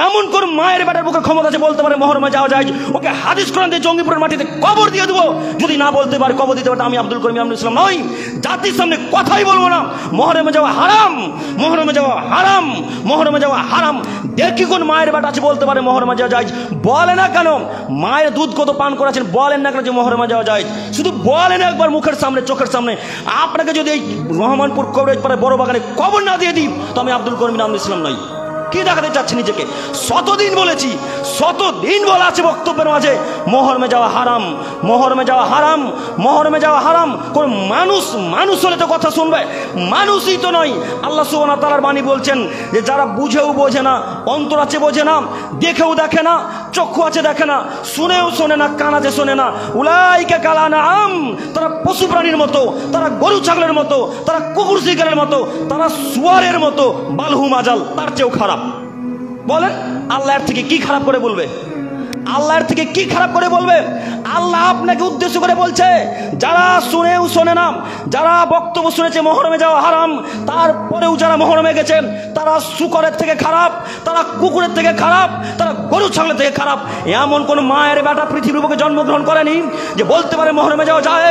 এমন কোন মায়ের বেটার বুকে ক্ষমতা আছে বলতে পারে মহরমে যাওয়া যায়? ওকে হাদিস কোরআন দিয়ে জঙ্গিপুরের মাটিতে কবর দিয়ে দেবো। যদি না বলতে পারে কবর দিতে পারে, আমি আব্দুল করিম ইমামুল ইসলাম নই, জাতির সামনে কথাই বলবো না। মহরমে যাওয়া হারাম, মহরমে যাওয়া হারাম, মহরমে যাওয়া হারাম। দেখি কোন মায়ের বেটা আছে বলতে পারে মহরমে যাওয়া যায়? বলে না কেন? মায়ের দুধ কত পান করেছেন, বলেন না কেন যে মহরমে যাওয়া যায়? শুধু বলেন একবার মুখের সামনে, চোখের সামনে। আপনাকে যদি এই রহমানপুর কবরেজ পাড়ে বড় বাগানে কবর না দিয়ে দিই তো আমি আব্দুল করিম ইমামুল ইসলাম নই। কি দেখাতে চাচ্ছি নিজেকে? শতদিন বলেছি, শতদিন বলা আছে বক্তব্যের মাঝে মহরমে যাওয়া হারাম, মহরমে যাওয়া হারাম, মহরমে যাওয়া হারাম। কোন মানুষ হলে তো কথা শুনবে, মানুষই তো নয়। আল্লাহ সুবহানাহু ওয়া তাআলার বাণী বলছেন যে যারা বুঝেও বোঝে না, অন্তর আছে বোঝে না, দেখেও দেখে না, চক্ষু আছে দেখে না, শুনেও শোনে না, কান আছে শোনে না, উলাইকা কাল আনআম, তারা পশু প্রাণীর মতো, তারা গরু ছাগলের মতো, তারা কুকুর শিকারের মতো, তারা শুয়ারের মতো, বালহুম আজাল, তার চেয়েও খারাপ। বলেন আল্লাহর থেকে কি খারাপ করে বলবে? আল্লাহর থেকে কি খারাপ করে বলবে? আল্লাহ আপনাকে উদ্দেশ্য করে বলছে যারা শুনেও শোনে না, যারা বক্তব্য শুনেছে মহরমে যাওয়া হারাম, তারপরেও যারা মহরমে গেছে তারা শুকরের থেকে খারাপ, তারা কুকুরের থেকে খারাপ, তারা গরু ছাগলের থেকে খারাপ। এমন কোন মায়ের বেটা পৃথিবীর বুকে জন্মগ্রহণ করেনি যে বলতে পারে মহরমে যাওয়া যায়।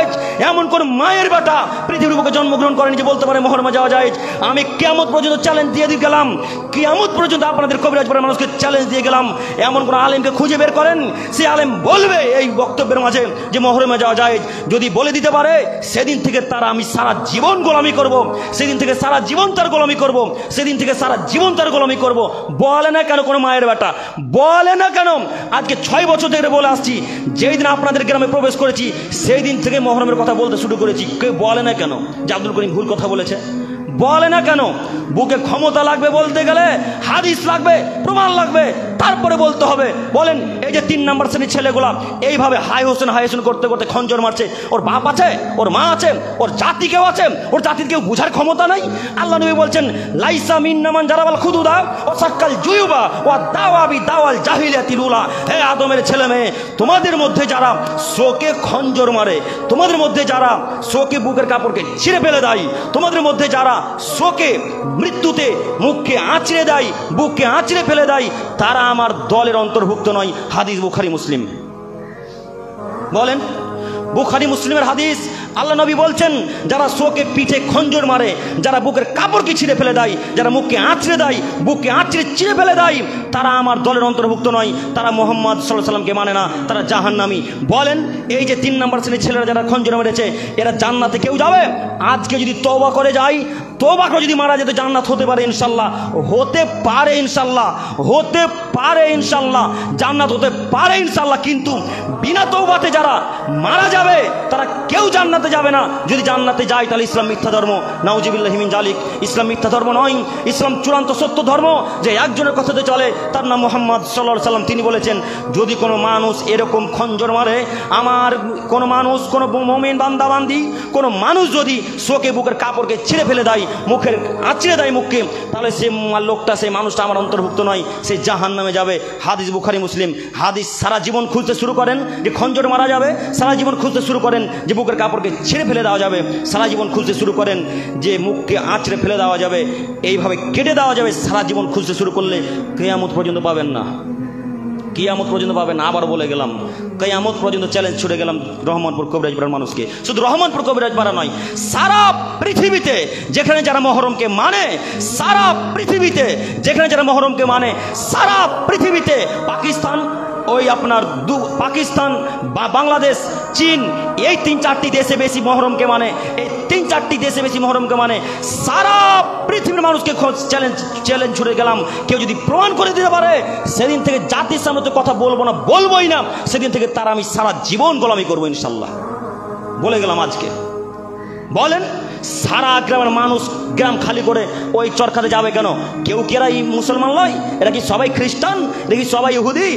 এমন কোন মায়ের বেটা পৃথিবীর বুকে জন্মগ্রহণ করেনি যে বলতে পারে মহরমে যাওয়া যায়। আমি কিয়ামত পর্যন্ত চ্যালেঞ্জ দিয়ে গেলাম, কিয়ামত পর্যন্ত আপনাদের কবিরাজ পাড়ার মানুষকে চ্যালেঞ্জ দিয়ে গেলাম, এমন কোন আলেমকে খুঁজে বের করেন সে আলেম বলবে এই বক্তব্যের মাঝে যে মহরমে যাওয়া যায়। যদি বলে দিতে পারে সেদিন থেকে তারা আমি সারা জীবন গোলামি করব, সেদিন থেকে সারা জীবন তার গোলামি করব, সেদিন থেকে সারা জীবন তার গোলামি করব। বলে না কেন কোনো মায়ের বেটা? বলে না কেন? আজকে 6 বছর ধরে বলে আসছি, যেই দিন আপনাদের গ্রামে প্রবেশ করেছি সেই দিন থেকে মহরমের কথা বলতে শুরু করেছি। কেউ বলে না কেন যে আব্দুল করিম ভুল কথা বলেছে? বলে না কেন? বুকে ক্ষমতা লাগবে বলতে গেলে, হাদিস লাগবে, প্রমাণ লাগবে, তারপরে বলতে হবে। বলেন এই যে 3 নম্বর শ্রেণীর ছেলেগুলা এইভাবে হাই হোসেন করতে করতে খঞ্জর মারছে, ওর বাপ আছে, ওর মা আছে, ওর জাতি কেউ আছে? ওর জাতির কেউ বুঝার ক্ষমতা নাই? আল্লাহ নবী বলছেন লাইসা মিন্না মান জারাবাল খুদুদা ও সাক্কাল জুয়ুবা ওয়া দাওয়াবি দাওয়াল জাহিলিয়াতিল উলা। হে আদমের ছেলে মেয়ে, তোমাদের মধ্যে যারা শোকে খঞ্জর মারে, তোমাদের মধ্যে যারা শোকে বুকের কাপড়কে ছিঁড়ে ফেলে দেয়, তোমাদের মধ্যে যারা শোকে মৃত্যুতে মুখকে আঁচড়ে দেয়, বুককে আঁচড়ে ফেলে দেয়, তারা আমার দলের অন্তর্ভুক্ত নয়। হাদিস বুখারী মুসলিম। বলেন বুখারী মুসলিমের হাদিস। আল্লাহ নবী বলছেন যারা শোকে পিঠে খঞ্জর মারে, যারা বুকের কাপড়কে ছিঁড়ে ফেলে দেয়, যারা মুখকে আঁচড়ে দেয়, বুককে আঁচড়ে ছিঁড়ে ফেলে দেয়, তারা আমার দলের অন্তর্ভুক্ত নয়, তারা মুহাম্মদ সাল্লাল্লাহু আলাইহি সাল্লামকে মানে না, তারা জাহান্নামী। বলেন এই যে 3 নম্বর শ্রেণীর ছেলেরা যারা খঞ্জর মেরেছে এরা জান্নাতে কেউ যাবে? আজকে যদি তওবা করে যায়, তওবা করে যদি মারা যেত জান্নাত হতে পারে ইনশাআল্লাহ, হতে পারে ইনশাআল্লাহ, হতে পারে ইনশাআল্লাহ, জান্নাত হতে পারে ইনশাআল্লাহ। কিন্তু বিনা তওবাতে যারা মারা যাবে তারা কেউ জান্নাতে যাবে না। যদি জান্নাতে যায় তাহলে ইসলাম মিথ্যা ধর্ম, নাউজুবিল্লাহি মিন জালিক। ইসলাম মিথ্যা ধর্ম নয়, ইসলাম চূড়ান্ত সত্য ধর্ম। যে একজনের কথাতে চলে তার নাম মুহাম্মদ সাল্লাল্লাহু আলাইহি সাল্লাম। তিনি বলেছেন যদি কোনো মানুষ এরকম খঞ্জর মারে, আমার কোনো মানুষ, কোনো মুমিন বান্দা বান্দি, কোনো মানুষ যদি শোকে বুকের কাপড়কে ছিঁড়ে ফেলে দেয়, মুখের আঁচড়ে দেয় মুখকে, তাহলে সে লোকটা, সেই মানুষটা আমার অন্তর্ভুক্ত নয়, সে জাহান্নামে যাবে। হাদিস বুখারী মুসলিম। হাদিস সারা জীবন খুঁজতে শুরু করেন যে খঞ্জর মারা যাবে, সারা জীবন খুঁজতে শুরু করেন যে বুকের কাপড়কে ছিঁড়ে ফেলে দেওয়া যাবে, সারা জীবন খুঁজতে শুরু করেন যে মুখকে আঁচড়ে ফেলে দেওয়া যাবে, এইভাবে কেটে দেওয়া যাবে। সারা জীবন খুঁজতে শুরু করলে কিয়ামত পর্যন্ত পাবেন না, কিয়ামত পর্যন্ত পাবেন না। আবার বলে গেলাম কিয়ামত পর্যন্ত চ্যালেঞ্জ ছুড়ে গেলাম রহমানপুর কবিরাজ পাড়ার মানুষকে। শুধু রহমানপুর কবিরাজ পাড়া নয়, সারা পৃথিবীতে যেখানে যারা মহরমকে মানে, সারা পৃথিবীতে যেখানে যারা মহরমকে মানে, সারা পৃথিবীতে পাকিস্তান, ওই আপনার পাকিস্তান বা বাংলাদেশ, চীন, এই 3-4টি দেশে বেশি মহরমকে মানে, এই 3-4টি দেশে বেশি মহরমকে মানে। সারা পৃথিবীর মানুষকে চ্যালেঞ্জ ছুড়ে গেলাম, কেউ যদি প্রমাণ করে দিতে পারে সেদিন থেকে জাতির সামনে তো কথা বলবো না, বলবোই না, সেদিন থেকে তারা আমি সারা জীবন গোলামি করবো ইনশাল্লাহ। বলে গেলাম আজকে। বলেন সারা গ্রামের মানুষ গ্রাম খালি করে ওই চরকাতে যাবে কেন? কেউ কি এরা মুসলমান নয়? এরা কি সবাই খ্রিস্টান? এরা কি সবাই ইহুদি?